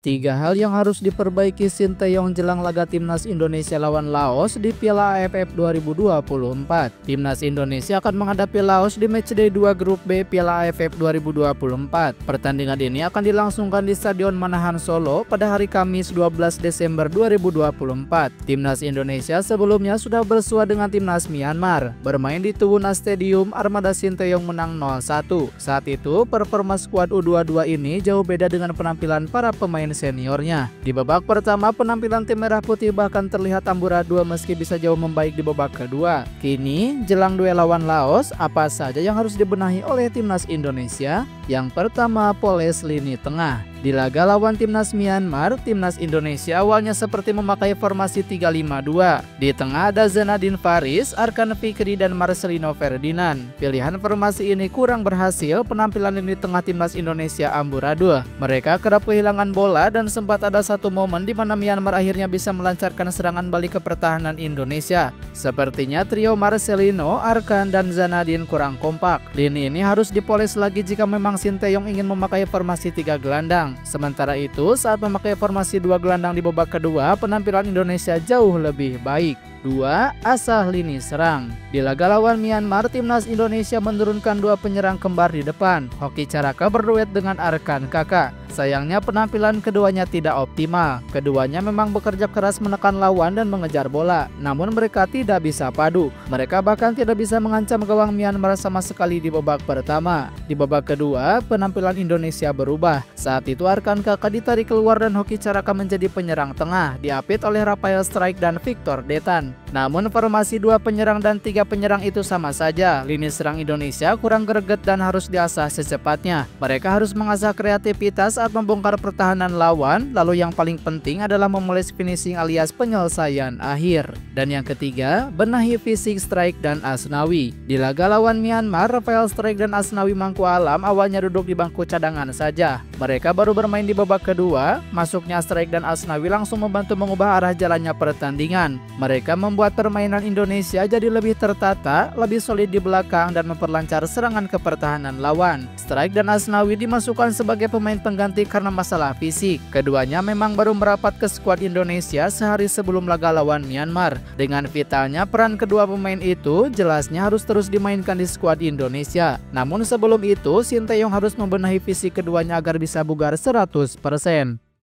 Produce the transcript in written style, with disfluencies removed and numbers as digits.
Tiga hal yang harus diperbaiki Sinteyong jelang laga Timnas Indonesia lawan Laos di Piala AFF 2024. Timnas Indonesia akan menghadapi Laos di matchday 2 grup B Piala AFF 2024. Pertandingan ini akan dilangsungkan di Stadion Manahan Solo pada hari Kamis 12 Desember 2024. Timnas Indonesia sebelumnya sudah bersua dengan Timnas Myanmar. Bermain di Tuwuna Stadium, armada Sinteyong menang 0-1. Saat itu, performa skuad U22 ini jauh beda dengan penampilan para pemain seniornya. Di babak pertama, penampilan tim merah putih bahkan terlihat amburadul meski bisa jauh membaik di babak kedua. Kini, jelang duel lawan Laos, apa saja yang harus dibenahi oleh Timnas Indonesia? Yang pertama, poles lini tengah. Di laga lawan Timnas Myanmar, Timnas Indonesia awalnya seperti memakai formasi 3-5-2. Di tengah ada Zanadin Faris, Arkan Fikri, dan Marcelino Ferdinand. Pilihan formasi ini kurang berhasil, penampilan lini tengah Timnas Indonesia amburadul. Mereka kerap kehilangan bola dan sempat ada satu momen di mana Myanmar akhirnya bisa melancarkan serangan balik ke pertahanan Indonesia. Sepertinya trio Marcelino, Arkan, dan Zanadin kurang kompak. Lini ini harus dipoles lagi jika memang Sinteyong ingin memakai formasi 3 gelandang. Sementara itu, saat memakai formasi 2 gelandang di babak kedua, penampilan Indonesia jauh lebih baik. 2. Asah lini serang. Di laga lawan Myanmar, Timnas Indonesia menurunkan 2 penyerang kembar di depan. Hoki Caraka berduet dengan Arkan Kakak. Sayangnya penampilan keduanya tidak optimal. Keduanya memang bekerja keras menekan lawan dan mengejar bola, namun mereka tidak bisa padu. Mereka bahkan tidak bisa mengancam gawang Myanmar sama sekali di babak pertama. Di babak kedua, penampilan Indonesia berubah. Saat itu Arkan Kakak ditarik keluar dan Hoki Caraka menjadi penyerang tengah, diapit oleh Rafael Strike dan Victor Detan. Namun formasi 2 penyerang dan 3 penyerang itu sama saja. Lini serang Indonesia kurang greget dan harus diasah secepatnya. Mereka harus mengasah kreativitas saat membongkar pertahanan lawan. Lalu yang paling penting adalah memoles finishing alias penyelesaian akhir. Dan yang ketiga, benahi fisik Strike dan Asnawi. Di laga lawan Myanmar, Rafael Strike dan Asnawi Mangku Alam awalnya duduk di bangku cadangan saja. Mereka baru bermain di babak kedua. Masuknya Strike dan Asnawi langsung membantu mengubah arah jalannya pertandingan. Mereka membuat permainan Indonesia jadi lebih tertata, lebih solid di belakang, dan memperlancar serangan ke pertahanan lawan. Strike dan Asnawi dimasukkan sebagai pemain pengganti karena masalah fisik. Keduanya memang baru merapat ke skuad Indonesia sehari sebelum laga lawan Myanmar. Dengan vitalnya peran kedua pemain itu jelasnya harus terus dimainkan di skuad Indonesia. Namun sebelum itu, Sinteyong harus membenahi fisik keduanya agar bisa bugar 100%.